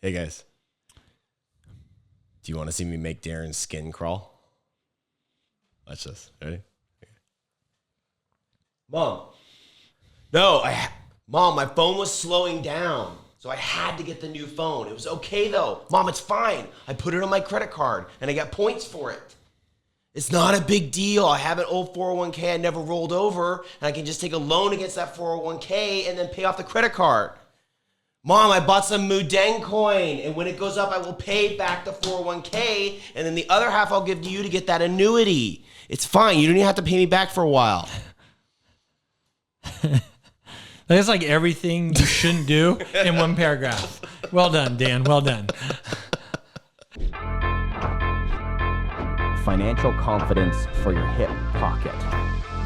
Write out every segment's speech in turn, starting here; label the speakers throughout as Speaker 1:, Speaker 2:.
Speaker 1: Hey guys, do you want to see me make Daren's skin crawl? Watch this. Ready? Mom. No, Mom, my phone was slowing down, so I had to get the new phone. It was okay though. Mom, it's fine. I put it on my credit card and I got points for it. It's not a big deal. I have an old 401k I never rolled over, and I can just take a loan against that 401k and then pay off the credit card. Mom, I bought some Mudeng coin, and when it goes up, I will pay back the 401k, and then the other half I'll give to you to get that annuity. It's fine. You don't even have to pay me back for a while.
Speaker 2: That's like everything you shouldn't do in one paragraph. Well done, Dan. Well done.
Speaker 3: Financial confidence for your hip pocket.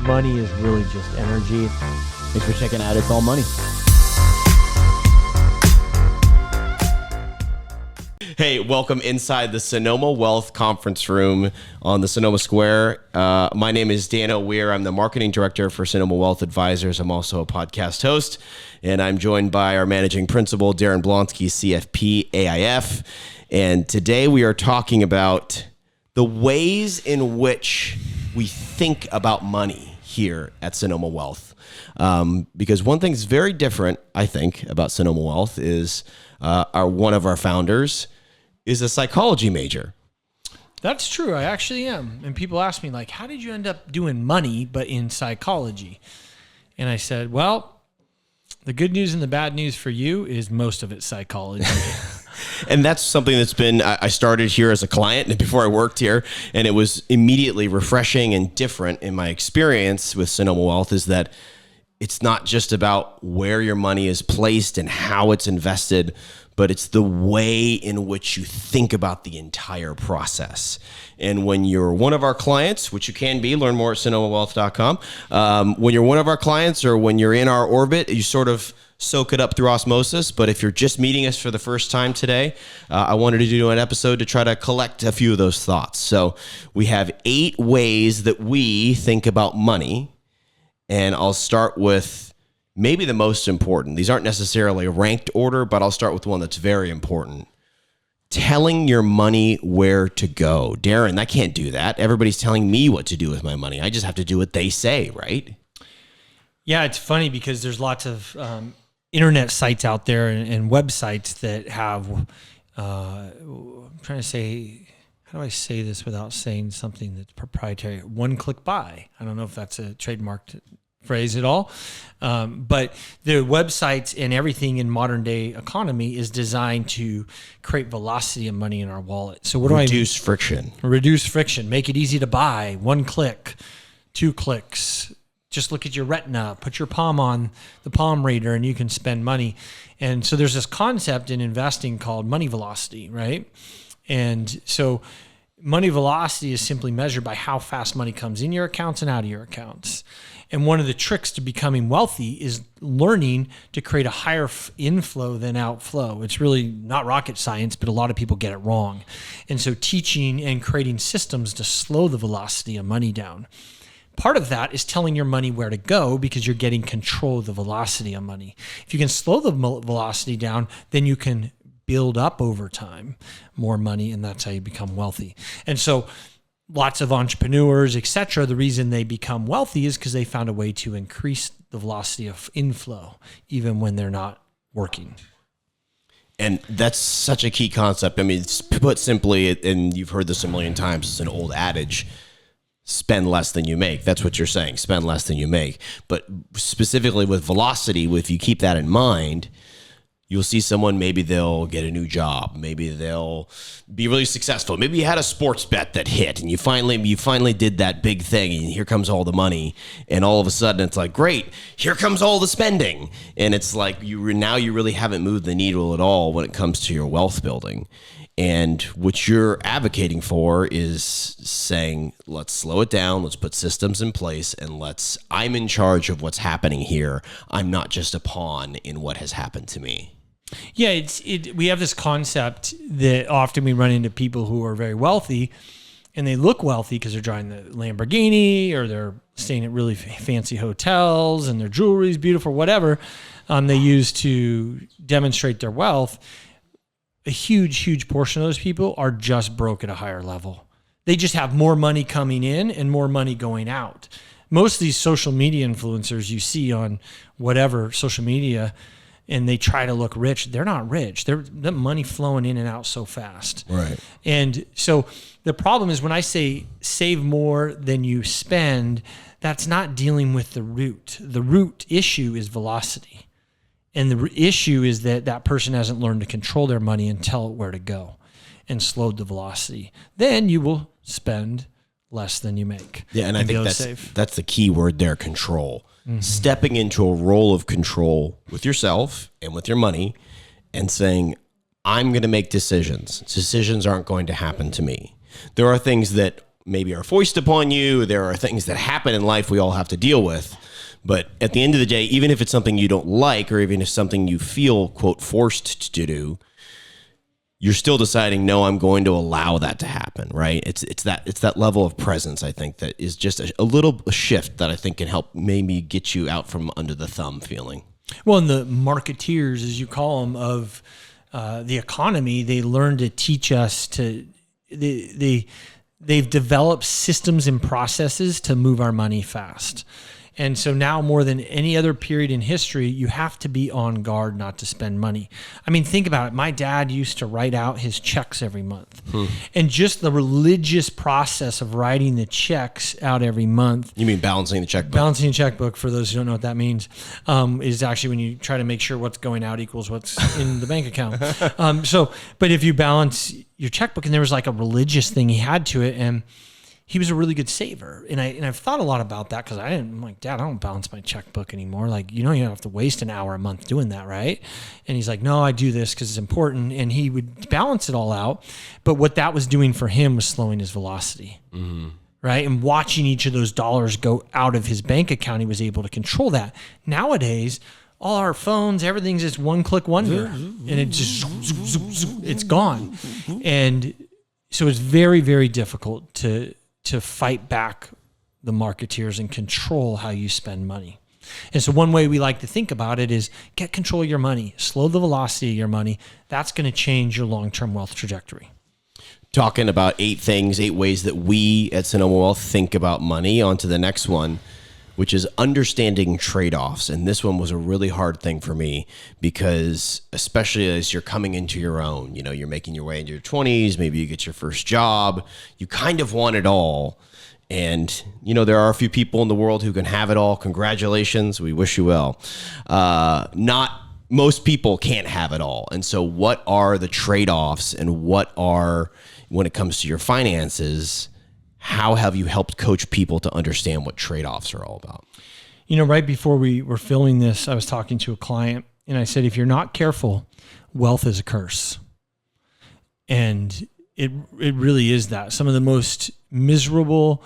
Speaker 4: Money is really just energy.
Speaker 3: Thanks for checking out It's All Money.
Speaker 1: Hey, welcome inside the Sonoma Wealth Conference Room on the Sonoma Square. My name is Dano Weir. I'm the marketing director for Sonoma Wealth Advisors. I'm also a podcast host, and I'm joined by our managing principal, Daren Blonski, CFP, AIF. And today we are talking about the ways in which we think about money here at Sonoma Wealth. Because one thing that's very different, I think, about Sonoma Wealth is one of our founders is a psychology major.
Speaker 2: That's true. I actually am. And people ask me, like, how did you end up doing money, but in psychology? And I said, well, the good news and the bad news for you is most of it's psychology.
Speaker 1: And that's something that's been, I started here as a client before I worked here, and it was immediately refreshing and different in my experience with Sonoma Wealth is that it's not just about where your money is placed and how it's invested, but it's the way in which you think about the entire process. And when you're one of our clients, which you can be, learn more at sonomawealth.com. When you're one of our clients or when you're in our orbit, you sort of soak it up through osmosis. But if you're just meeting us for the first time today, I wanted to do an episode to try to collect a few of those thoughts. So we have 8 ways that we think about money. And I'll start with maybe the most important. These aren't necessarily a ranked order, but I'll start with one that's very important. Telling your money where to go. Daren, I can't do that. Everybody's telling me what to do with my money. I just have to do what they say, right?
Speaker 2: Yeah, it's funny because there's lots of internet sites out there and websites that have, I'm trying to say, how do I say this without saying something that's proprietary? One-click buy. I don't know if that's a trademarked phrase at all. But the websites and everything in modern day economy is designed to create velocity of money in our wallet. So what do I mean?
Speaker 1: Reduce friction.
Speaker 2: Reduce friction. Make it easy to buy. 1 click, 2 clicks. Just look at your retina, put your palm on the palm reader, and you can spend money. And so there's this concept in investing called money velocity, right? And so money velocity is simply measured by how fast money comes in your accounts and out of your accounts. And one of the tricks to becoming wealthy is learning to create a higher inflow than outflow. It's really not rocket science, but a lot of people get it wrong. And so teaching and creating systems to slow the velocity of money down. Part of that is telling your money where to go because you're getting control of the velocity of money. If you can slow the velocity down, then you can build up over time more money, and that's how you become wealthy. And so lots of entrepreneurs, etc., the reason they become wealthy is because they found a way to increase the velocity of inflow even when they're not working.
Speaker 1: And that's such a key concept. I mean, put simply, and you've heard this a million times, it's an old adage, spend less than you make. That's what you're saying, spend less than you make. But specifically with velocity, if you keep that in mind, you'll see someone, maybe they'll get a new job. Maybe they'll be really successful. Maybe you had a sports bet that hit and you finally did that big thing and here comes all the money. And all of a sudden it's like, great, here comes all the spending. And it's like you really haven't moved the needle at all when it comes to your wealth building. And what you're advocating for is saying, let's slow it down. Let's put systems in place and I'm in charge of what's happening here. I'm not just a pawn in what has happened to me.
Speaker 2: Yeah, we have this concept that often we run into people who are very wealthy and they look wealthy because they're driving the Lamborghini or they're staying at really fancy hotels and their jewelry is beautiful, whatever they use to demonstrate their wealth. a huge portion of those people are just broke at a higher level. They just have more money coming in and more money going out. Most of these social media influencers you see on whatever social media, and they try to look rich, they're not rich. They're the money flowing in and out so fast.
Speaker 1: Right.
Speaker 2: And so the problem is when I say save more than you spend, that's not dealing with the root. The root issue is velocity. And the issue is that that person hasn't learned to control their money and tell it where to go and slowed the velocity. Then you will spend less than you make.
Speaker 1: Yeah, and I think that's the key word there, control. Stepping into a role of control with yourself and with your money and saying, I'm going to make decisions. Decisions aren't going to happen to me. There are things that maybe are foisted upon you. There are things that happen in life we all have to deal with. But at the end of the day, even if it's something you don't like, or even if something you feel, quote, forced to do, you're still deciding, no, I'm going to allow that to happen, right? It's that level of presence, I think, that is just a little shift that I think can help maybe get you out from under the thumb feeling.
Speaker 2: Well, and the marketeers, as you call them, of the economy, they learn to teach us to, they've developed systems and processes to move our money fast. And so now more than any other period in history, you have to be on guard not to spend money. I mean, think about it. My dad used to write out his checks every month. And just the religious process of writing the checks out every month.
Speaker 1: You mean balancing the checkbook?
Speaker 2: Balancing the checkbook, for those who don't know what that means, is actually when you try to make sure what's going out equals what's in the bank account. But if you balance your checkbook, and there was like a religious thing he had to it, and he was a really good saver. And I've thought a lot about that because I'm like, Dad, I don't balance my checkbook anymore. Like, you don't have to waste an hour a month doing that, right? And he's like, no, I do this because it's important. And he would balance it all out. But what that was doing for him was slowing his velocity, right? And watching each of those dollars go out of his bank account, he was able to control that. Nowadays, all our phones, everything's just one-click wonder. And it just, it's gone. And so it's very, very difficult to fight back the marketeers and control how you spend money. And so one way we like to think about it is get control of your money, slow the velocity of your money. That's going to change your long-term wealth trajectory.
Speaker 1: Talking about 8 ways that we at Sonoma Wealth think about money. On to the next one, which is understanding trade-offs. And this one was a really hard thing for me because especially as you're coming into your own, you're making your way into your 20s, maybe you get your first job, you kind of want it all. And, there are a few people in the world who can have it all. Congratulations. We wish you well. Not most people can't have it all. And so what are the trade-offs and when it comes to your finances, how have you helped coach people to understand what trade-offs are all about?
Speaker 2: Right before we were filming this, I was talking to a client and I said, if you're not careful, wealth is a curse. And it really is that. Some of the most miserable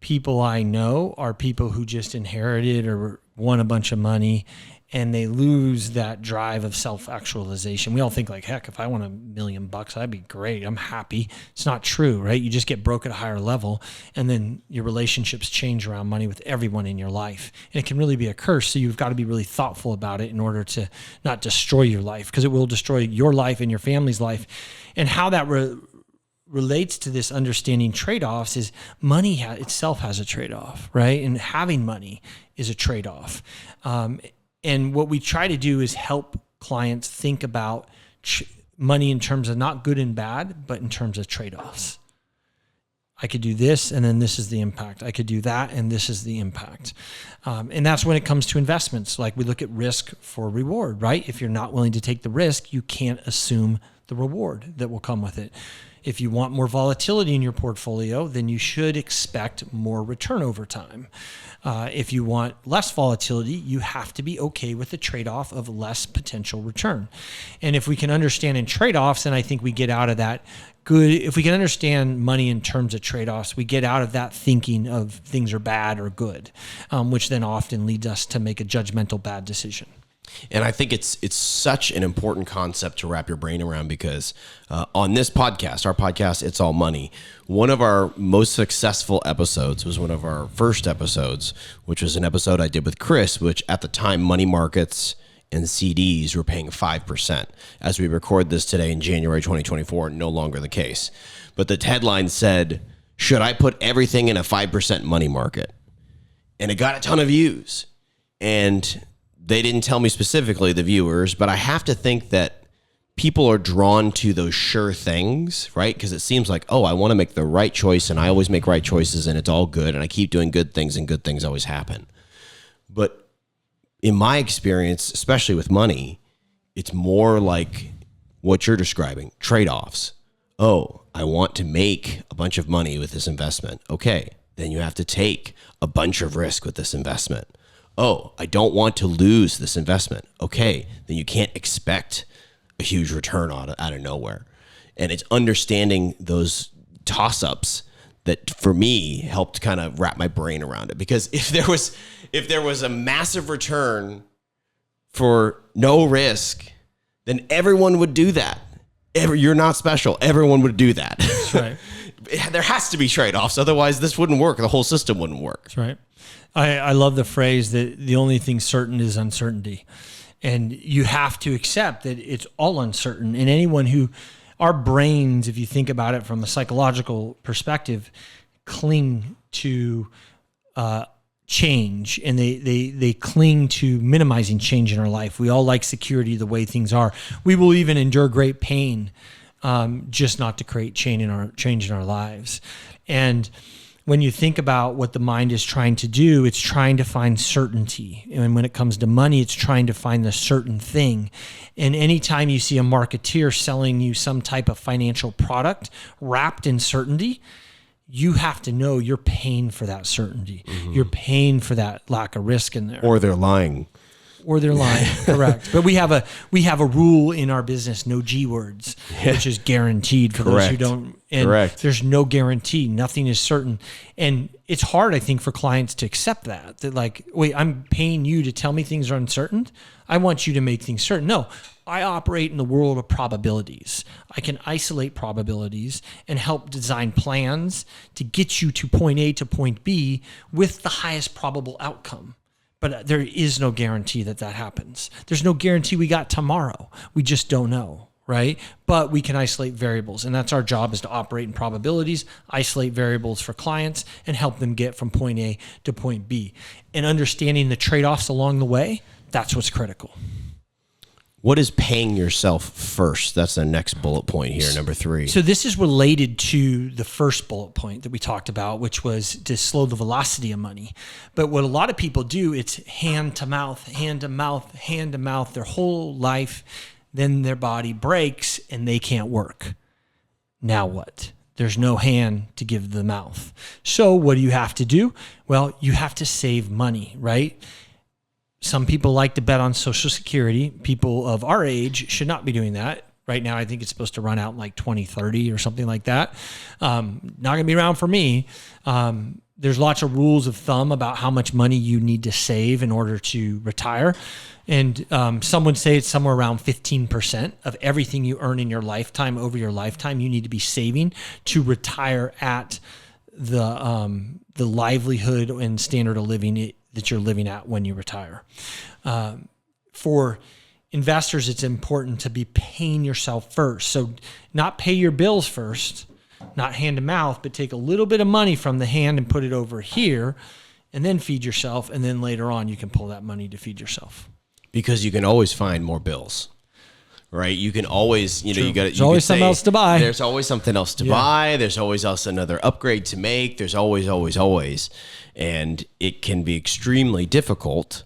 Speaker 2: people I know are people who just inherited or won a bunch of money and they lose that drive of self-actualization. We all think like, heck, if I won $1 million, that'd be great. I'm happy. It's not true, right? You just get broke at a higher level and then your relationships change around money with everyone in your life. And it can really be a curse. So you've got to be really thoughtful about it in order to not destroy your life, because it will destroy your life and your family's life. And how that relates to this understanding trade-offs is money itself has a trade-off, right? And having money is a trade-off. And what we try to do is help clients think about money in terms of not good and bad, but in terms of trade-offs. I could do this, and then this is the impact. I could do that, and this is the impact. And that's when it comes to investments. Like we look at risk for reward, right? If you're not willing to take the risk, you can't assume the reward that will come with it. If you want more volatility in your portfolio, then you should expect more return over time. If you want less volatility, you have to be okay with the trade-off of less potential return. And if we can understand in trade-offs, then I think we get out of that good. If we can understand money in terms of trade-offs, we get out of that thinking of things are bad or good, which then often leads us to make a judgmental bad decision.
Speaker 1: And I think it's such an important concept to wrap your brain around because on this podcast, our podcast, It's All Money, one of our most successful episodes was one of our first episodes, which was an episode I did with Chris, which at the time, money markets and CDs were paying 5%. As we record this today in January 2024, no longer the case. But the headline said, should I put everything in a 5% money market? And it got a ton of views. And they didn't tell me specifically, the viewers, but I have to think that people are drawn to those sure things, right? Because it seems like, oh, I want to make the right choice, and I always make right choices, and it's all good, and I keep doing good things, and good things always happen. But in my experience, especially with money, it's more like what you're describing, trade-offs. Oh, I want to make a bunch of money with this investment. Okay, then you have to take a bunch of risk with this investment. Oh, I don't want to lose this investment. Okay, then you can't expect a huge return out of nowhere. And it's understanding those toss-ups that for me helped kind of wrap my brain around it. Because if there was a massive return for no risk, then everyone would do that. You're not special. Everyone would do that.
Speaker 2: That's right.
Speaker 1: There has to be trade-offs. Otherwise, this wouldn't work. The whole system wouldn't work.
Speaker 2: That's right. I love the phrase that the only thing certain is uncertainty. And you have to accept that it's all uncertain. And anyone who, our brains, if you think about it from a psychological perspective, cling to change, and they cling to minimizing change in our life. We all like security the way things are. We will even endure great pain just not to create change in our lives. And when you think about what the mind is trying to do, it's trying to find certainty. And when it comes to money, it's trying to find the certain thing. And anytime you see a marketeer selling you some type of financial product wrapped in certainty, you have to know you're paying for that certainty. Mm-hmm. You're paying for that lack of risk in there.
Speaker 1: Or they're lying.
Speaker 2: Correct. But we have a rule in our business, no G words, which is guaranteed for those who don't. And there's no guarantee. Nothing is certain. And it's hard, I think, for clients to accept that like, wait, I'm paying you to tell me things are uncertain. I want you to make things certain. No, I operate in the world of probabilities. I can isolate probabilities and help design plans to get you to point A to point B with the highest probable outcome. But there is no guarantee that happens. There's no guarantee we got tomorrow. We just don't know, right? But we can isolate variables, and that's our job, is to operate in probabilities, isolate variables for clients, and help them get from point A to point B. And understanding the trade-offs along the way, that's what's critical.
Speaker 1: What is paying yourself first? That's the next bullet point here, number 3.
Speaker 2: So this is related to the first bullet point that we talked about, which was to slow the velocity of money. But what a lot of people do, it's hand to mouth, hand to mouth, hand to mouth their whole life. Then their body breaks and they can't work. Now what? There's no hand to give the mouth. So what do you have to do? Well, you have to save money, right? Some people like to bet on Social Security. People of our age should not be doing that. Right now, I think it's supposed to run out in like 2030 or something like that. Not going to be around for me. There's lots of rules of thumb about how much money you need to save in order to retire. And some would say it's somewhere around 15% of everything you earn in your lifetime, over your lifetime, you need to be saving to retire at the livelihood and standard of living that you're living at when you retire. For investors, it's important to be paying yourself first. So not pay your bills first, not hand to mouth, but take a little bit of money from the hand and put it over here and then feed yourself. And then later on, you can pull that money to feed yourself.
Speaker 1: Because you can always find more bills, right? You can always,
Speaker 2: There's always something else to buy.
Speaker 1: There's always something else to buy. There's always another upgrade to make. There's always. And it can be extremely difficult.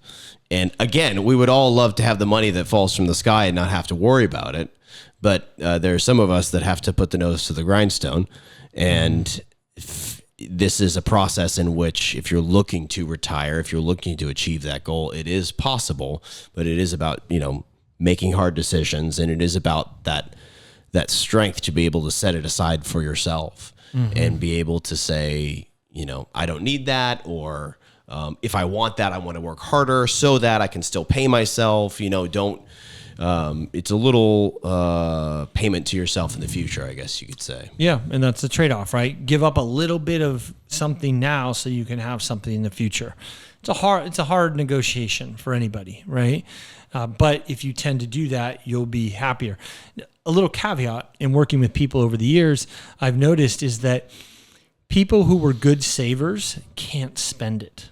Speaker 1: And again, we would all love to have the money that falls from the sky and not have to worry about it. But there are some of us that have to put the nose to the grindstone. And this is a process in which, if you're looking to retire, if you're looking to achieve that goal, it is possible. But it is about, making hard decisions. And it is about that strength to be able to set it aside for yourself and be able to say, I don't need that, or if I want that, I want to work harder so that I can still pay myself. It's a little payment to yourself in the future, I guess you could say.
Speaker 2: Yeah, and that's the trade-off, right? Give up a little bit of something now so you can have something in the future. it's a hard negotiation for anybody, right? But if you tend to do that, you'll be happier. A little caveat in working with people over the years, I've noticed is that people who were good savers can't spend it.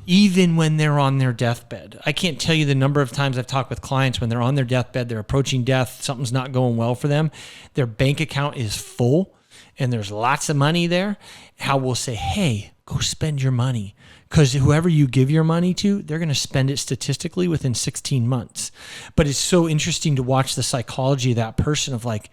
Speaker 2: Even when they're on their deathbed. I can't tell you the number of times I've talked with clients when they're on their deathbed, they're approaching death, something's not going well for them, their bank account is full and there's lots of money there. How we'll say, hey, go spend your money. Because whoever you give your money to, they're going to spend it statistically within 16 months. But it's so interesting to watch the psychology of that person of like,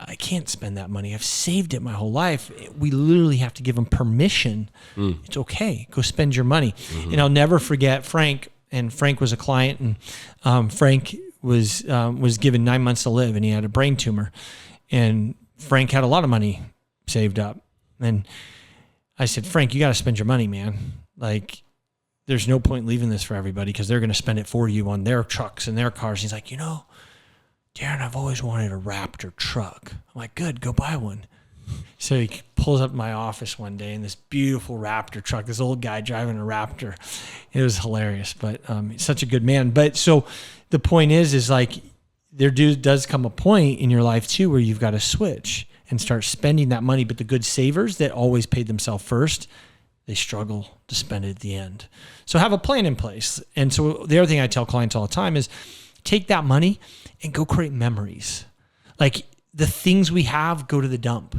Speaker 2: I can't spend that money. I've saved it my whole life. We literally have to give them permission. It's okay. Go spend your money. And I'll never forget Frank. And Frank was a client, and Frank was given 9 months to live, and he had a brain tumor. And Frank had a lot of money saved up. And I said, Frank, you got to spend your money, man. Like, there's no point leaving this for everybody because they're going to spend it for you on their trucks and their cars. He's like, Daren, I've always wanted a Raptor truck. I'm like, good, go buy one. So he pulls up my office one day in this beautiful Raptor truck, this old guy driving a Raptor. It was hilarious, but he's such a good man. But so the point is like there does come a point in your life too where you've got to switch and start spending that money. But the good savers that always paid themselves first, they struggle to spend it at the end. So have a plan in place. And so the other thing I tell clients all the time is take that money and go create memories. Like the things we have go to the dump,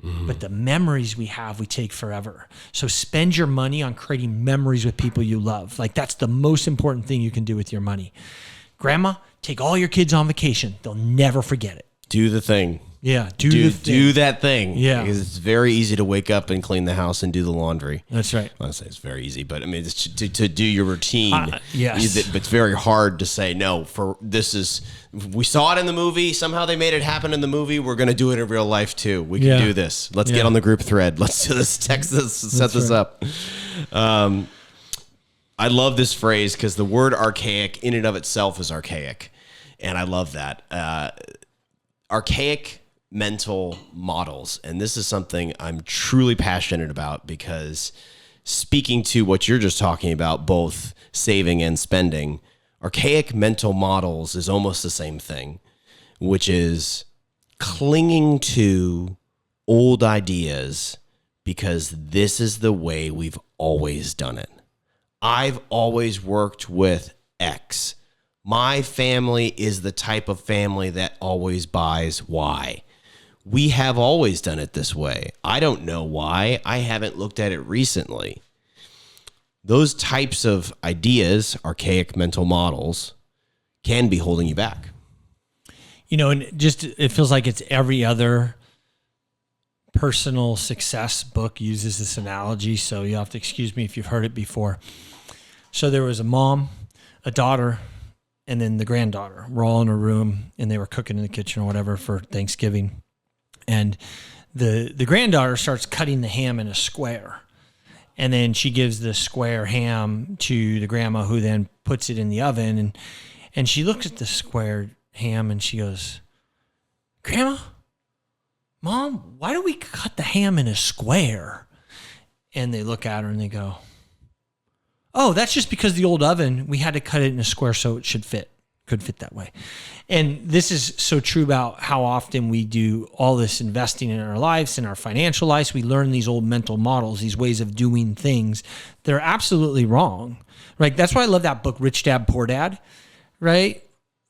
Speaker 2: but the memories we have, we take forever. So spend your money on creating memories with people you love. Like that's the most important thing you can do with your money. Grandma, take all your kids on vacation. They'll never forget it.
Speaker 1: Do the thing.
Speaker 2: Yeah,
Speaker 1: do that thing.
Speaker 2: Yeah,
Speaker 1: because it's very easy to wake up and clean the house and do the laundry.
Speaker 2: That's right.
Speaker 1: I say it's very easy, but I mean, it's to do your routine.
Speaker 2: Yes,
Speaker 1: but it's very hard to say no. We saw it in the movie. Somehow they made it happen in the movie. We're going to do it in real life too. We can do this. Let's get on the group thread. Let's do this. Text this. Set this up. I love this phrase because the word archaic in and of itself is archaic, and I love that. Archaic mental models. And this is something I'm truly passionate about because speaking to what you're just talking about, both saving and spending, archaic mental models is almost the same thing, which is clinging to old ideas because this is the way we've always done it. I've always worked with X. My family is the type of family that always buys Y. We have always done it this way. I don't know why. I haven't looked at it recently. Those types of ideas, archaic mental models, can be holding you back.
Speaker 2: And just it feels like it's every other personal success book uses this analogy, so you have to excuse me if you've heard it before. So there was a mom, a daughter, and then the granddaughter were all in a room, and they were cooking in the kitchen or whatever for Thanksgiving. And the granddaughter starts cutting the ham in a square. And then she gives the square ham to the grandma, who then puts it in the oven. And she looks at the square ham and she goes, Grandma, Mom, why do we cut the ham in a square? And they look at her and they go, oh, that's just because the old oven, we had to cut it in a square so it could fit that way. And this is so true about how often we do all this investing in our lives, in our financial lives. We learn these old mental models, these ways of doing things. They're absolutely wrong, right? That's why I love that book, Rich Dad, Poor Dad, right?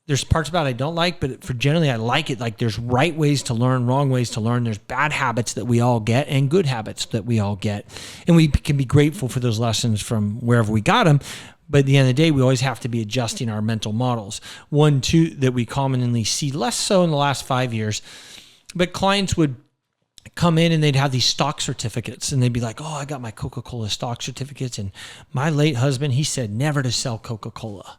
Speaker 2: There's parts about it I don't like, but for generally I like it. Like there's right ways to learn, wrong ways to learn. There's bad habits that we all get and good habits that we all get. And we can be grateful for those lessons from wherever we got them. But at the end of the day, we always have to be adjusting our mental models. One, two, that we commonly see, less so in the last 5 years, but clients would come in and they'd have these stock certificates and they'd be like, oh, I got my Coca-Cola stock certificates. And my late husband, he said never to sell Coca-Cola.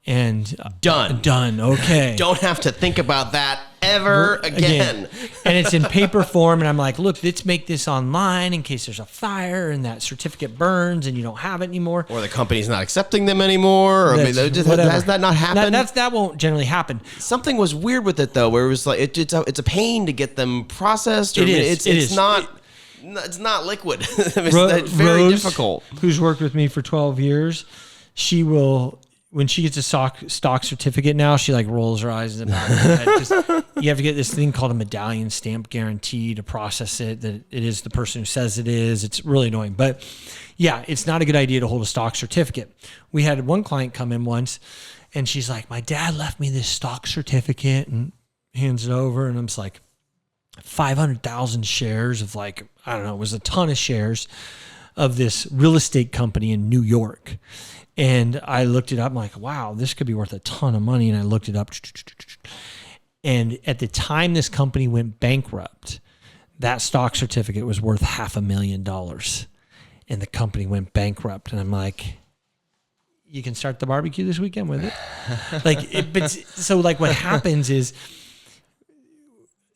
Speaker 2: And done. Okay.
Speaker 1: Don't have to think about that ever again.
Speaker 2: And it's in paper form. And I'm like, look, let's make this online in case there's a fire and that certificate burns and you don't have it anymore.
Speaker 1: Or the company's not accepting them anymore. Or has that not happened?
Speaker 2: That won't generally happen.
Speaker 1: Something was weird with it though, where it was like it's a pain to get them processed. Or
Speaker 2: It is.
Speaker 1: It's not. it's not liquid. It's very
Speaker 2: Rose,
Speaker 1: difficult.
Speaker 2: Who's worked with me for 12 years, she will, when she gets a stock certificate now, she like rolls her eyes in the back of her head. 'Cause you have to get this thing called a medallion stamp guarantee to process it, that it is the person who says it is. It's really annoying. But yeah, it's not a good idea to hold a stock certificate. We had one client come in once and she's like, my dad left me this stock certificate, and hands it over. And I'm just like, 500,000 shares of like, I don't know, it was a ton of shares of this real estate company in New York. And I looked it up. I'm like, wow, this could be worth a ton of money. And I looked it up. And at the time this company went bankrupt, that stock certificate was worth $500,000. And the company went bankrupt. And I'm like, you can start the barbecue this weekend with it. So what happens is,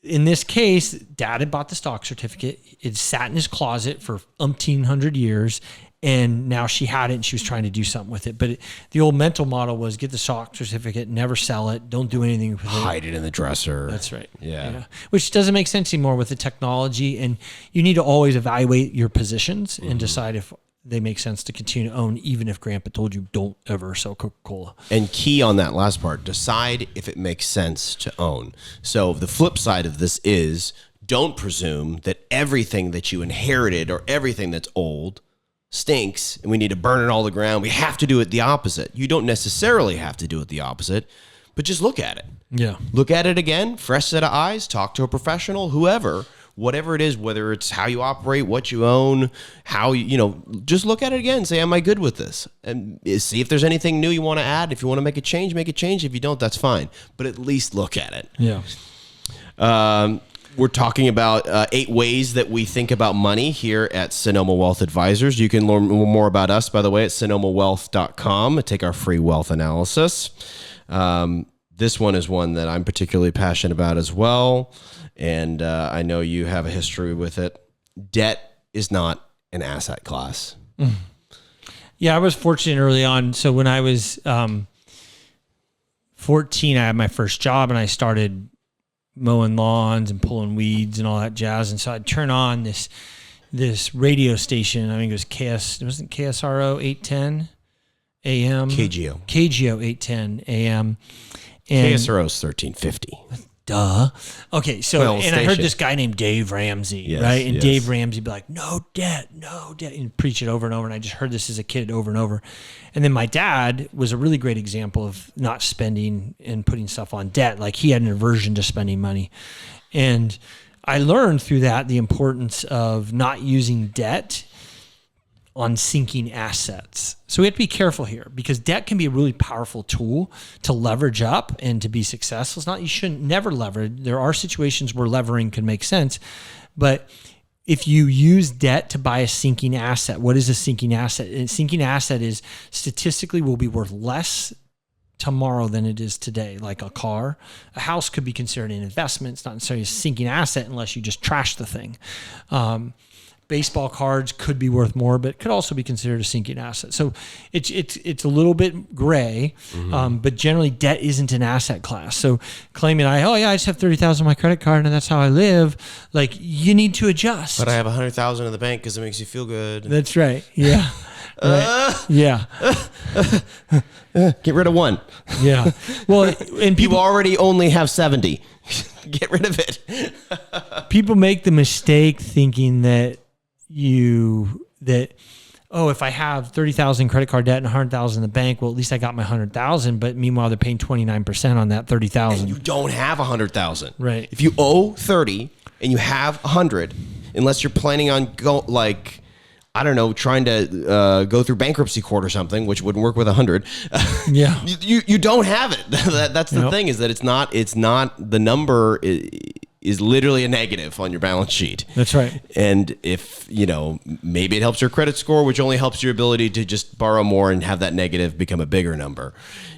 Speaker 2: in this case, Dad had bought the stock certificate. It sat in his closet for 1,800 years. And now she had it and she was trying to do something with it. But the old mental model was get the stock certificate, never sell it, don't do anything with it.
Speaker 1: Hide it in the dresser.
Speaker 2: That's right.
Speaker 1: Yeah.
Speaker 2: Which doesn't make sense anymore with the technology. And you need to always evaluate your positions and decide if they make sense to continue to own, even if Grandpa told you don't ever sell Coca-Cola.
Speaker 1: And key on that last part, decide if it makes sense to own. So the flip side of this is, don't presume that everything that you inherited or everything that's old stinks and we need to burn it all to the ground. We have to do it the opposite. You don't necessarily have to do it the opposite, but just look at it.
Speaker 2: Yeah.
Speaker 1: Look at it again, fresh set of eyes, talk to a professional, whoever, whatever it is, whether it's how you operate, what you own, how just look at it again and say, am I good with this? And see if there's anything new you want to add. If you want to make a change, make a change. If you don't, that's fine. But at least look at it.
Speaker 2: Yeah.
Speaker 1: We're talking about 8 ways that we think about money here at Sonoma Wealth Advisors. You can learn more about us, by the way, at sonomawealth.com. Take our free wealth analysis. This one is one that I'm particularly passionate about as well. And I know you have a history with it. Debt is not an asset class.
Speaker 2: Yeah, I was fortunate early on. So when I was 14, I had my first job and I started mowing lawns and pulling weeds and all that jazz. And so I'd turn on this radio station. I think it wasn't KSRO 810 AM.
Speaker 1: KGO
Speaker 2: 810 AM. And
Speaker 1: KSRO is 1350.
Speaker 2: Duh. Okay, so
Speaker 1: Well,
Speaker 2: and I
Speaker 1: station.
Speaker 2: heard this guy named Dave Ramsey,
Speaker 1: Yes,
Speaker 2: right? And
Speaker 1: yes.
Speaker 2: Dave Ramsey would be like, no debt, and preach it over and over. And I just heard this as a kid over and over. And then my dad was a really great example of not spending and putting stuff on debt. Like he had an aversion to spending money. And I learned through that the importance of not using debt on sinking assets. So we have to be careful here because debt can be a really powerful tool to leverage up and to be successful. It's not, you shouldn't never leverage. There are situations where levering can make sense, but if you use debt to buy a sinking asset, what is a sinking asset? A sinking asset is statistically will be worth less tomorrow than it is today, like a car. A house could be considered an investment. It's not necessarily a sinking asset unless you just trash the thing. Baseball cards could be worth more, but could also be considered a sinking asset. So it's a little bit gray, but generally debt isn't an asset class. So claiming I just have 30,000 on my credit card and that's how I live, like you need to adjust.
Speaker 1: But I have 100,000 in the bank because it makes you feel good.
Speaker 2: That's right. Yeah. Right. Yeah.
Speaker 1: Get rid of 1.
Speaker 2: Yeah. Well, and
Speaker 1: You already only have 70. Get rid of it.
Speaker 2: People make the mistake thinking that if I have 30,000 credit card debt and 100,000 in the bank, well, at least I got my 100,000. But meanwhile, they're paying 29% on that 30,000.
Speaker 1: You don't have 100,000.
Speaker 2: Right.
Speaker 1: If you owe 30 and you have 100, unless you're planning on trying to go through bankruptcy court or something, which wouldn't work with 100.
Speaker 2: Yeah.
Speaker 1: You don't have it. That's the thing is that it's not the number is literally a negative on your balance sheet.
Speaker 2: That's right.
Speaker 1: And if, maybe it helps your credit score, which only helps your ability to just borrow more and have that negative become a bigger number.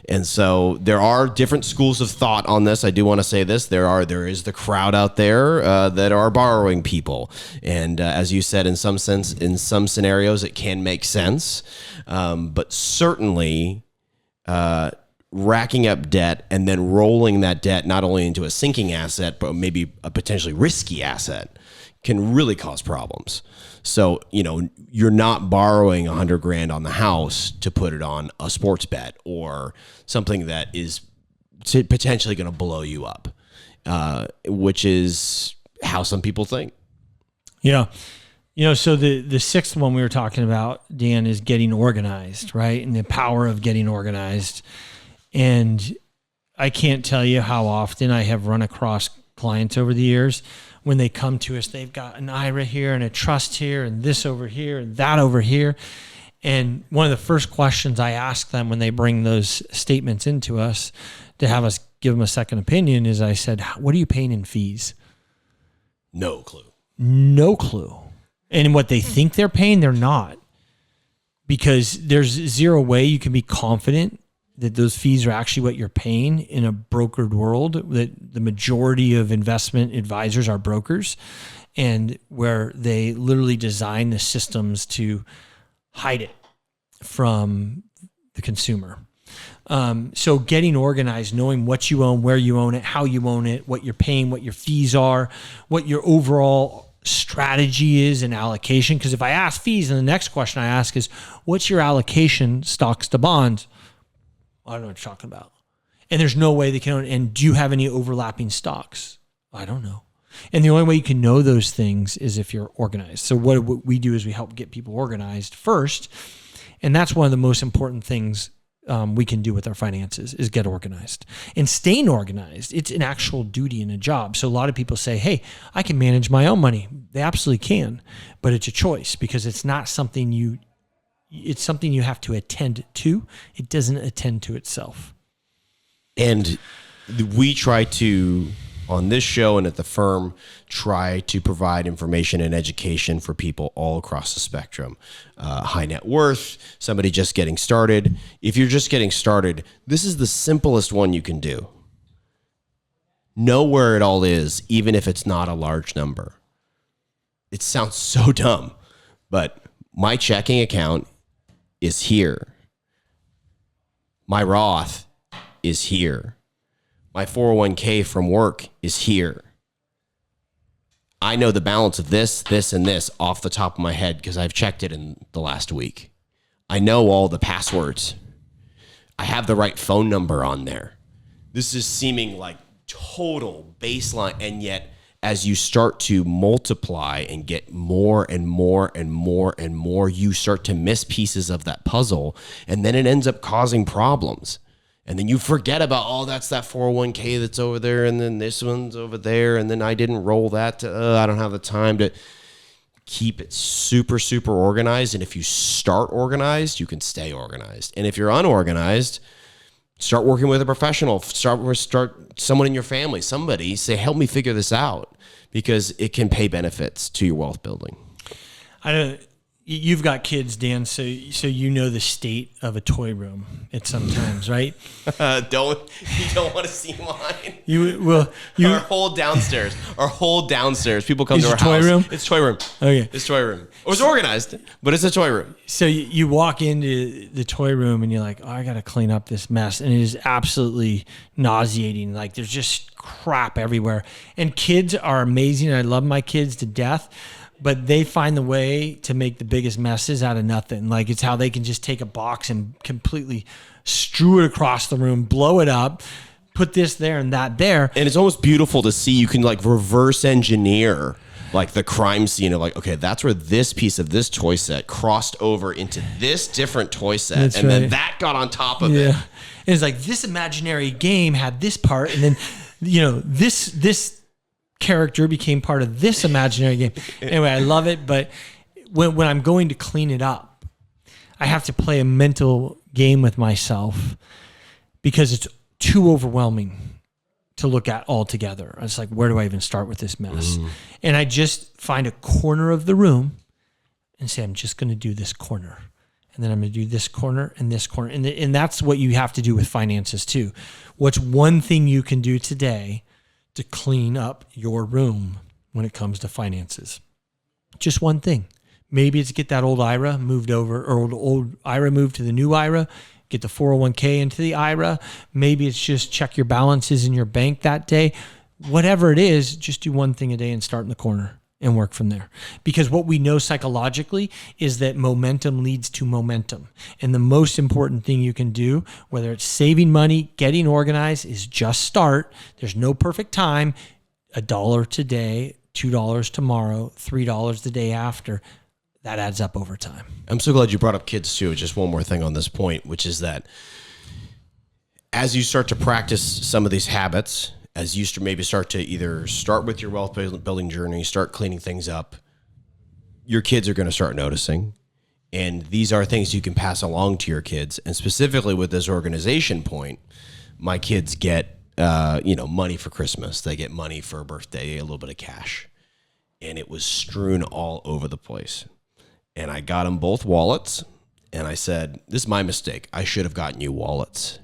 Speaker 1: And so there are different schools of thought on this. I do want to say this. There is the crowd out there that are borrowing people. And as you said, in some scenarios, it can make sense. But certainly, racking up debt and then rolling that debt not only into a sinking asset, but maybe a potentially risky asset can really cause problems. So, you're not borrowing $100,000 on the house to put it on a sports bet or something that is potentially going to blow you up, which is how some people think.
Speaker 2: Yeah. So the sixth one we were talking about, Dan, is getting organized, right? And the power of getting organized. And I can't tell you how often I have run across clients over the years when they come to us, they've got an IRA here and a trust here and this over here and that over here. And one of the first questions I ask them when they bring those statements into us to have us give them a second opinion is I said, what are you paying in fees?
Speaker 1: No clue.
Speaker 2: No clue. And what they think they're paying, they're not. Because there's zero way you can be confident that those fees are actually what you're paying in a brokered world, that the majority of investment advisors are brokers, and where they literally design the systems to hide it from the consumer. So getting organized, knowing what you own, where you own it, how you own it, what you're paying, what your fees are, what your overall strategy is and allocation. Because if I ask fees, and the next question I ask is, what's your allocation stocks to bonds? I don't know what you're talking about. And there's no way they can own. And do you have any overlapping stocks? I don't know. And the only way you can know those things is if you're organized. So what we do is we help get people organized first. And that's one of the most important things we can do with our finances is get organized. And staying organized, it's an actual duty and a job. So a lot of people say, hey, I can manage my own money. They absolutely can, but it's a choice because it's not something it's something you have to attend to. It doesn't attend to itself.
Speaker 1: And we try to, on this show and at the firm, try to provide information and education for people all across the spectrum. High net worth, somebody just getting started. If you're just getting started, this is the simplest one you can do. Know where it all is, even if it's not a large number. It sounds so dumb, but my checking account is here. My Roth is here. My 401k from work is here. I know the balance of this, and this off the top of my head because I've checked it in the last week. I know all the passwords. I have the right phone number on there. This is seeming like total baseline, and yet as you start to multiply and get more and more and more and more, you start to miss pieces of that puzzle, and then it ends up causing problems. And then you forget about, oh, that's that 401k that's over there, and then this one's over there, and then I didn't roll that. I don't have the time to keep it super, super organized. And if you start organized, you can stay organized. And if you're unorganized, start working with a professional. Start someone in your family, somebody, say, help me figure this out, because it can pay benefits to your wealth building.
Speaker 2: I don't. You've got kids, Dan, so you know the state of a toy room at some times, right?
Speaker 1: You don't want to see mine.
Speaker 2: Our
Speaker 1: whole downstairs. People come
Speaker 2: Is
Speaker 1: to our
Speaker 2: it toy
Speaker 1: house.
Speaker 2: room?
Speaker 1: It's toy room.
Speaker 2: Okay.
Speaker 1: It's toy room. It was organized, but it's a toy room.
Speaker 2: So you walk into the toy room and you're like, oh, I got to clean up this mess. And it is absolutely nauseating. Like there's just crap everywhere. And kids are amazing. I love my kids to death. But they find the way to make the biggest messes out of nothing. Like it's how they can just take a box and completely strew it across the room, blow it up, put this there and that there.
Speaker 1: And it's almost beautiful to see. You can like reverse engineer like the crime scene of like, okay, that's where this piece of this toy set crossed over into this different toy set.
Speaker 2: That's
Speaker 1: and
Speaker 2: right.
Speaker 1: then that got on top of it.
Speaker 2: And it's like this imaginary game had this part. And then, this character became part of this imaginary game. Anyway, I love it, but when I'm going to clean it up, I have to play a mental game with myself because it's too overwhelming to look at all together. It's like, where do I even start with this mess? And I just find a corner of the room and say, I'm just going to do this corner. And then I'm going to do this corner and this corner. And that's what you have to do with finances too. What's one thing you can do today to clean up your room when it comes to finances? Just one thing. Maybe it's get that old IRA moved over, or old IRA moved to the new IRA, get the 401k into the IRA. Maybe it's just check your balances in your bank that day. Whatever it is, just do one thing a day and start in the corner. and work from there. Because what we know psychologically is that momentum leads to momentum. And the most important thing you can do, whether it's saving money, getting organized, is just start. There's no perfect time. $1 today, $2 tomorrow, $3 the day after. That adds up over time.
Speaker 1: I'm so glad you brought up kids too. Just one more thing on this point, which is that as you start to practice some of these habits, as you maybe start to either start with your wealth building journey, start cleaning things up, your kids are going to start noticing. And these are things you can pass along to your kids. And specifically with this organization point, my kids get, money for Christmas. They get money for a birthday, a little bit of cash. And it was strewn all over the place. And I got them both wallets. And I said, this is my mistake. I should have gotten you wallets.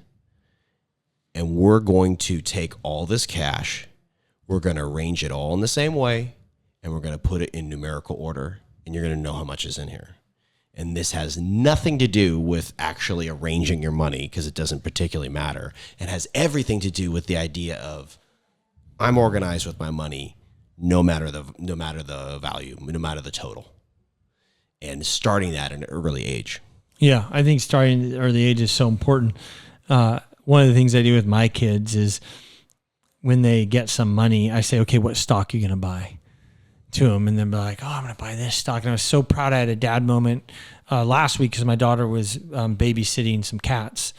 Speaker 1: And we're going to take all this cash. We're going to arrange it all in the same way. And we're going to put it in numerical order. And you're going to know how much is in here. And this has nothing to do with actually arranging your money, because it doesn't particularly matter. It has everything to do with the idea of I'm organized with my money, no matter the value, no matter the total. And starting that at an early age.
Speaker 2: Yeah, I think starting at an early age is so important. One of the things I do with my kids is when they get some money, I say, okay, what stock are you going to buy? To them, and then be like, oh, I'm going to buy this stock. And I was so proud. I had a dad moment last week because my daughter was babysitting some cats,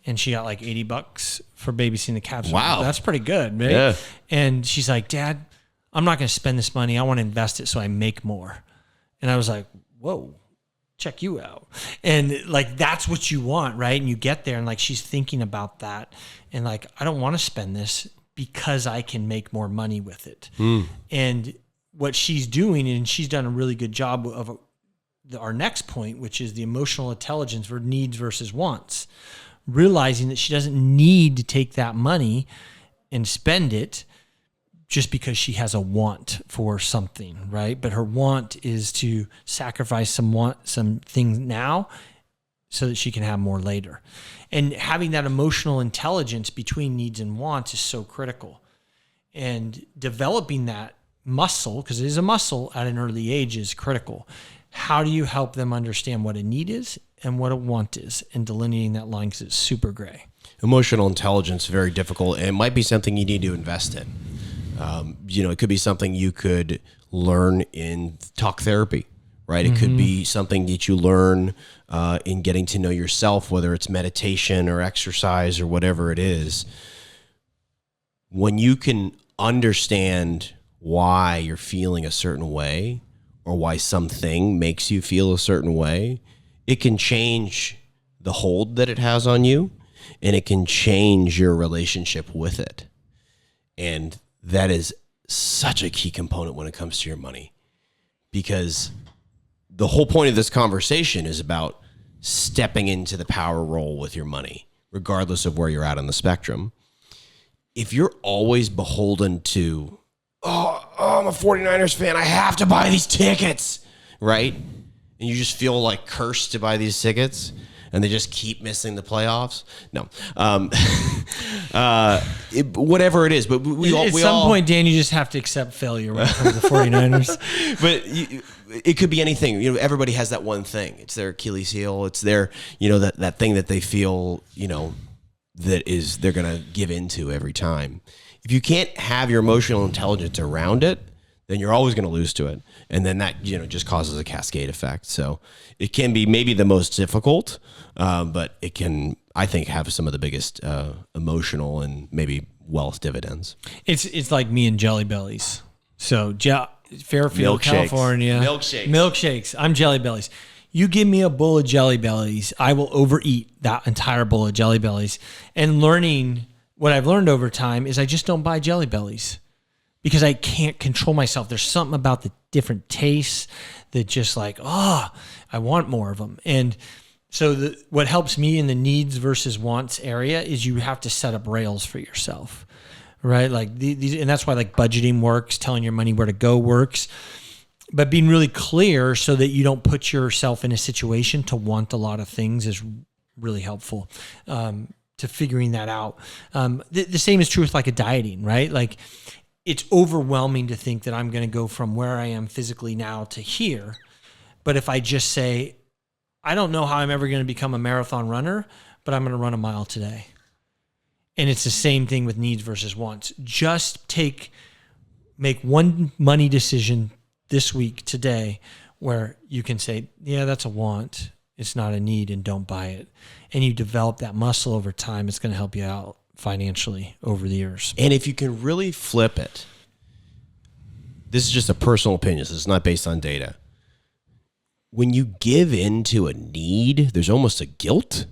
Speaker 2: and she got like $80 for babysitting the cats.
Speaker 1: Wow.
Speaker 2: That's pretty good, right?
Speaker 1: Yeah.
Speaker 2: And she's like, Dad, I'm not going to spend this money. I want to invest it so I make more. And I was like, whoa, check you out. And like, that's what you want, right? And you get there and like, she's thinking about that. And like, I don't want to spend this because I can make more money with it. And what she's doing, and she's done a really good job of our next point, which is the emotional intelligence for needs versus wants, realizing that she doesn't need to take that money and spend it just because she has a want for something, right? But her want is to sacrifice some things now so that she can have more later. And having that emotional intelligence between needs and wants is so critical. And developing that muscle, because it is a muscle at an early age, is critical. How do you help them understand what a need is and what a want is, and delineating that line, because it's super gray.
Speaker 1: Emotional intelligence is very difficult, and it might be something you need to invest in. It could be something you could learn in talk therapy, right? It could be something that you learn in getting to know yourself, whether it's meditation or exercise or whatever it is. When you can understand why you're feeling a certain way or why something makes you feel a certain way, it can change the hold that it has on you, and it can change your relationship with it. And that is such a key component when it comes to your money, because the whole point of this conversation is about stepping into the power role with your money, regardless of where you're at on the spectrum. If you're always beholden to, oh, I'm a 49ers fan, I have to buy these tickets, right? And you just feel like cursed to buy these tickets, and they just keep missing the playoffs. No, whatever it is, but
Speaker 2: at some point, Dan, you just have to accept failure when it comes to 49ers.
Speaker 1: But it could be anything. Everybody has that one thing. It's their Achilles heel. It's their, that thing that they feel, that is they're going to give into every time. If you can't have your emotional intelligence around it, then you're always going to lose to it. And then that, just causes a cascade effect. So it can be maybe the most difficult, but it can, I think, have some of the biggest emotional and maybe wealth dividends.
Speaker 2: It's like me and Jelly Bellies. So Fairfield,
Speaker 1: Milkshakes.
Speaker 2: California. Milkshakes. I'm Jelly Bellies. You give me a bowl of Jelly Bellies, I will overeat that entire bowl of Jelly Bellies. And what I've learned over time is I just don't buy Jelly Bellies, because I can't control myself. There's something about the different tastes that just like, I want more of them. And so what helps me in the needs versus wants area is you have to set up rails for yourself, right? Like these, and that's why like budgeting works, telling your money where to go works, but being really clear so that you don't put yourself in a situation to want a lot of things is really helpful to figuring that out. The same is true with like a dieting, right? Like, it's overwhelming to think that I'm going to go from where I am physically now to here. But if I just say, I don't know how I'm ever going to become a marathon runner, but I'm going to run a mile today. And it's the same thing with needs versus wants. Just make one money decision this week, today, where you can say, yeah, that's a want. It's not a need, and don't buy it. And you develop that muscle over time. It's going to help you out financially over the years.
Speaker 1: And if you can really flip it, this is just a personal opinion. This is not based on data. When you give into a need, there's almost a guilt.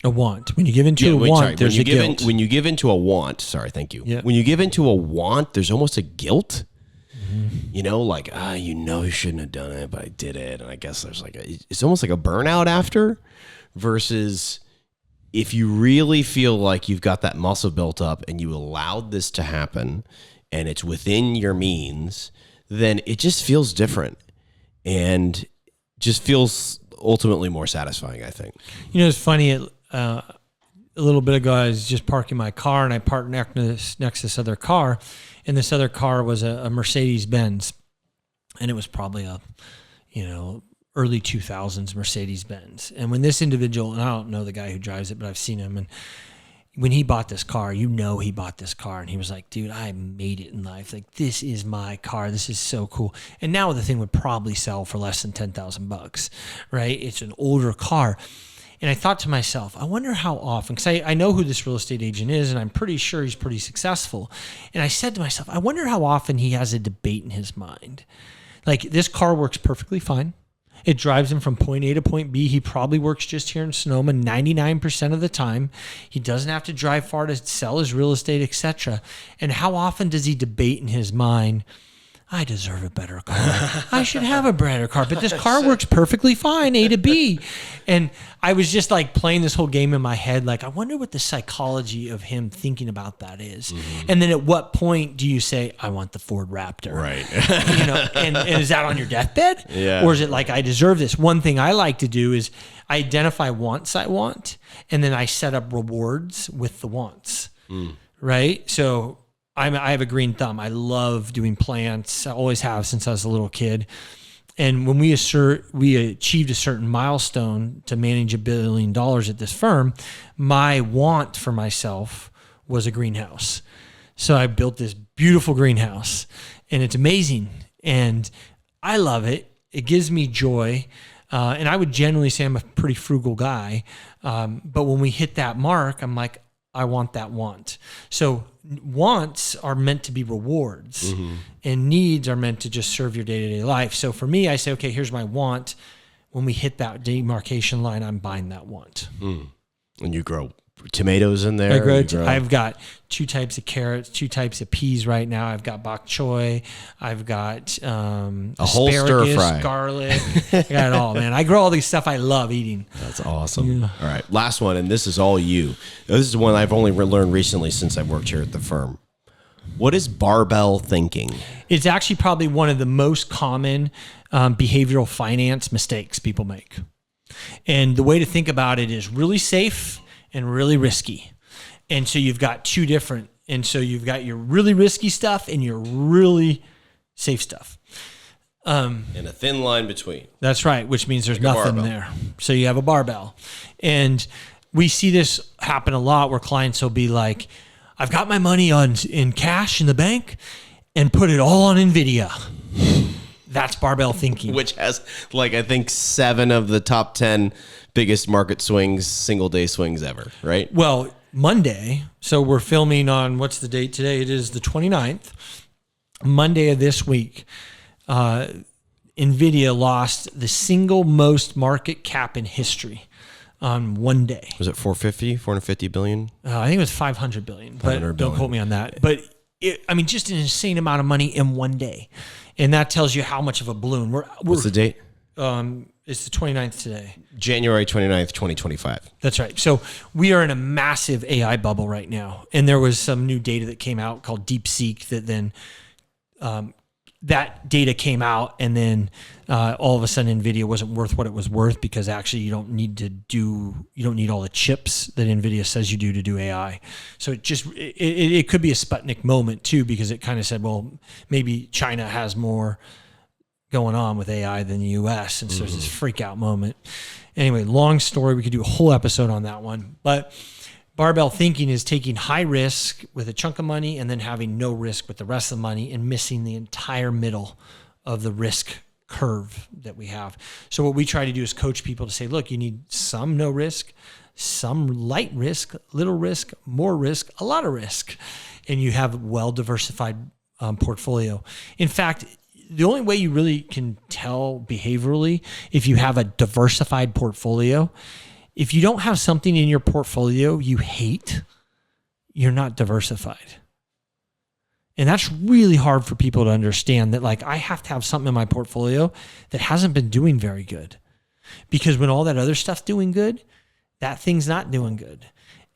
Speaker 2: A want. When you give into a want, there's a guilt.
Speaker 1: When you give into a want, sorry, thank you.
Speaker 2: Yeah.
Speaker 1: When you give into a want, there's almost a guilt. You know, like, you shouldn't have done it, but I did it. And I guess there's it's almost like a burnout after, versus if you really feel like you've got that muscle built up and you allowed this to happen and it's within your means, then it just feels different and just feels ultimately more satisfying, I think.
Speaker 2: You know, it's funny. A little bit ago, I was just parking my car, and I parked next to this other car, and this other car was a Mercedes Benz, and it was probably a, early 2000s Mercedes Benz. And when this individual, and I don't know the guy who drives it, but I've seen him, and when he bought this car, he bought this car, and he was like, dude, I made it in life. Like, this is my car. This is so cool. And now the thing would probably sell for less than $10,000, right? It's an older car. And I thought to myself, I wonder how often, because I know who this real estate agent is, and I'm pretty sure he's pretty successful. And I said to myself, I wonder how often he has a debate in his mind. Like, this car works perfectly fine. It drives him from point A to point B. He probably works just here in Sonoma 99% of the time. He doesn't have to drive far to sell his real estate, etc. And how often does he debate in his mind, I deserve a better car. I should have a better car. But this car works perfectly fine, A to B. And I was just like playing this whole game in my head. Like, I wonder what the psychology of him thinking about that is. Mm-hmm. And then at what point do you say, I want the Ford Raptor?
Speaker 1: Right.
Speaker 2: And is that on your deathbed?
Speaker 1: Yeah.
Speaker 2: Or is it like, I deserve this? One thing I like to do is I identify wants I want, and then I set up rewards with the wants. Right? So I have a green thumb. I love doing plants. I always have since I was a little kid. And when we achieved a certain milestone to manage $1 billion at this firm, my want for myself was a greenhouse. So I built this beautiful greenhouse, and it's amazing. And I love it. It gives me joy. And I would generally say I'm a pretty frugal guy. But when we hit that mark, I'm like, I want that want. So wants are meant to be rewards, and needs are meant to just serve your day-to-day life. So for me, I say, okay, here's my want. When we hit that demarcation line, I'm buying that want.
Speaker 1: And you grow tomatoes in there.
Speaker 2: I've got 2 types of carrots, 2 types of peas right now. I've got bok choy. I've got
Speaker 1: a whole stir fry,
Speaker 2: garlic. I got it all, man. I grow all these stuff I love eating.
Speaker 1: That's awesome. Yeah. All right, last one, and this is all you. This is one I've only learned recently since I've worked here at the firm. What is barbell thinking? It's
Speaker 2: actually probably one of the most common behavioral finance mistakes people make. And the way to think about it is really safe and really risky. And so you've got 2 different. And so you've got your really risky stuff and your really safe stuff.
Speaker 1: And a thin line between.
Speaker 2: That's right, which means there's nothing there. So you have a barbell. And we see this happen a lot where clients will be like, I've got my money in cash in the bank and put it all on NVIDIA. That's barbell thinking.
Speaker 1: Which has, I think 7 of the top 10 biggest market swings, single day swings ever, right?
Speaker 2: Well, Monday, so we're filming on, what's the date today? It is the 29th. Monday of this week, NVIDIA lost the single most market cap in history on one day.
Speaker 1: Was it 450 billion?
Speaker 2: I think it was 500 billion, but don't quote me on that. But just an insane amount of money in one day. And that tells you how much of a balloon.
Speaker 1: What's the date?
Speaker 2: It's the 29th today.
Speaker 1: January 29th, 2025.
Speaker 2: That's right. So we are in a massive AI bubble right now. And there was some new data that came out called DeepSeek that then that data came out, and then all of a sudden NVIDIA wasn't worth what it was worth, because actually you don't need all the chips that NVIDIA says you do to do AI. So it could be a Sputnik moment too, because it kind of said, well, maybe China has more going on with AI than the US. And so there's this freak out moment. Anyway, long story. We could do a whole episode on that one. But barbell thinking is taking high risk with a chunk of money and then having no risk with the rest of the money and missing the entire middle of the risk curve that we have. So what we try to do is coach people to say, look, you need some no risk, some light risk, little risk, more risk, a lot of risk, and you have a well-diversified portfolio. In fact, the only way you really can tell behaviorally if you have a diversified portfolio, if you don't have something in your portfolio you hate, you're not diversified. And that's really hard for people to understand, that like I have to have something in my portfolio that hasn't been doing very good. Because when all that other stuff's doing good, that thing's not doing good.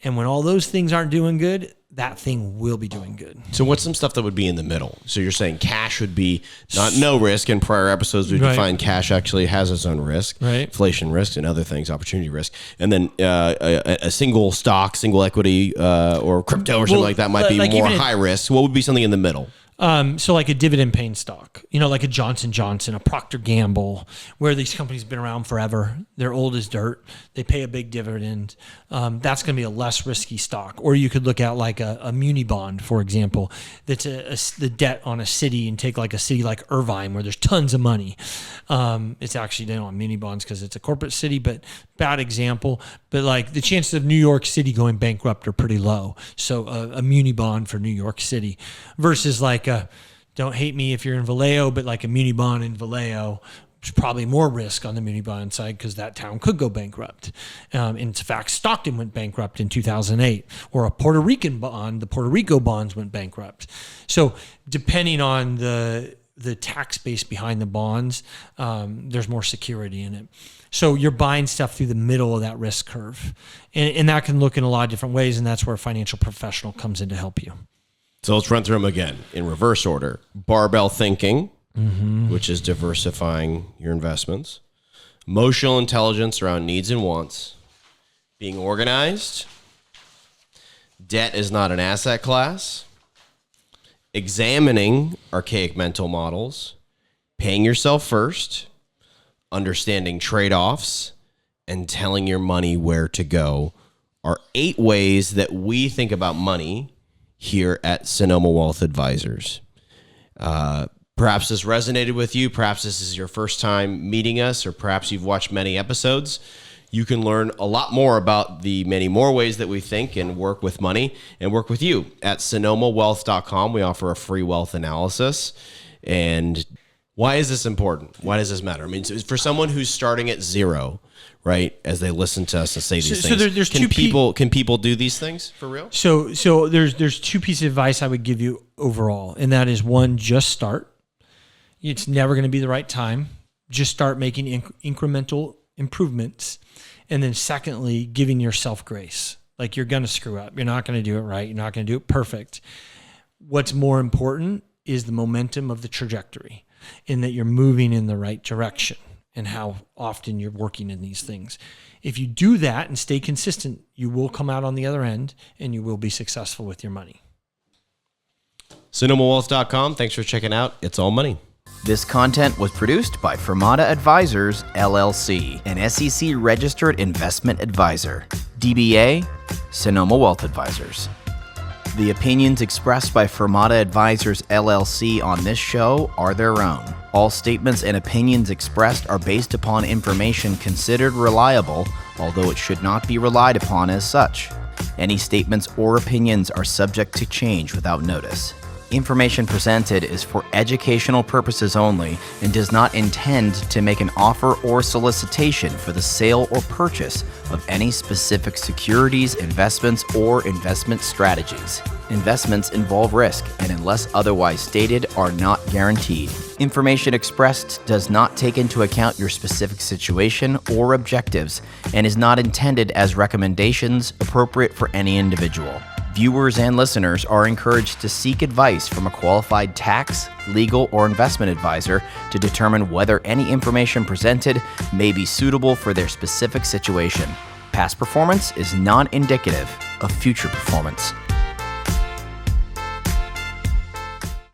Speaker 2: And when all those things aren't doing good, that thing will be doing good.
Speaker 1: So what's some stuff that would be in the middle? So you're saying cash would be not no risk. In prior episodes, we defined cash actually has its own risk, inflation risk and other things, opportunity risk. And then a single stock, single equity or crypto or something like that might be like more high risk. What would be something in the middle?
Speaker 2: So like a dividend paying stock, like a Johnson & Johnson, a Procter & Gamble, where these companies have been around forever. They're old as dirt. They pay a big dividend. That's going to be a less risky stock. Or you could look at like a muni bond, for example, that's the debt on a city, and take like a city like Irvine where there's tons of money. It's actually, they don't want muni bonds because it's a corporate city, but bad example. But like the chances of New York City going bankrupt are pretty low. So a muni bond for New York City versus like don't hate me if you're in Vallejo, but like a muni bond in Vallejo, there's probably more risk on the muni bond side because that town could go bankrupt. In fact, Stockton went bankrupt in 2008, or a Puerto Rican bond, the Puerto Rico bonds went bankrupt. So depending on the tax base behind the bonds, there's more security in it. So you're buying stuff through the middle of that risk curve. And that can look in a lot of different ways, and that's where a financial professional comes in to help you.
Speaker 1: So let's run through them again in reverse order. Barbell thinking, which is diversifying your investments. Emotional intelligence around needs and wants. Being organized. Debt is not an asset class. Examining archaic mental models. Paying yourself first. Understanding trade-offs. And telling your money where to go are 8 ways that we think about money here at Sonoma Wealth Advisors. Perhaps this resonated with you. Perhaps this is your first time meeting us, or perhaps you've watched many episodes. You can learn a lot more about the many more ways that we think and work with money and work with you at sonomawealth.com. We offer a free wealth analysis. And why is this important? Why does this matter? I mean, for someone who's starting at zero, right, as they listen to us and say these things,
Speaker 2: there's
Speaker 1: can people do these things for real?
Speaker 2: So there's 2 pieces of advice I would give you overall, and that is, 1, just start. It's never going to be the right time. Just start making incremental improvements. And then secondly, giving yourself grace. Like, you're going to screw up. You're not going to do it right. You're not going to do it perfect. What's more important is the momentum of the trajectory, in that you're moving in the right direction and how often you're working in these things. If you do that and stay consistent, you will come out on the other end and you will be successful with your money.
Speaker 1: SonomaWealth.com. Thanks for checking out It's All Money.
Speaker 5: This content was produced by Fermata Advisors, LLC, an SEC-registered investment advisor. DBA, Sonoma Wealth Advisors. The opinions expressed by Fermata Advisors, LLC on this show are their own. All statements and opinions expressed are based upon information considered reliable, although it should not be relied upon as such. Any statements or opinions are subject to change without notice. Information presented is for educational purposes only and does not intend to make an offer or solicitation for the sale or purchase of any specific securities, investments, or investment strategies. Investments involve risk and, unless otherwise stated, are not guaranteed. Information expressed does not take into account your specific situation or objectives and is not intended as recommendations appropriate for any individual. Viewers and listeners are encouraged to seek advice from a qualified tax, legal, or investment advisor to determine whether any information presented may be suitable for their specific situation. Past performance is not indicative of future performance.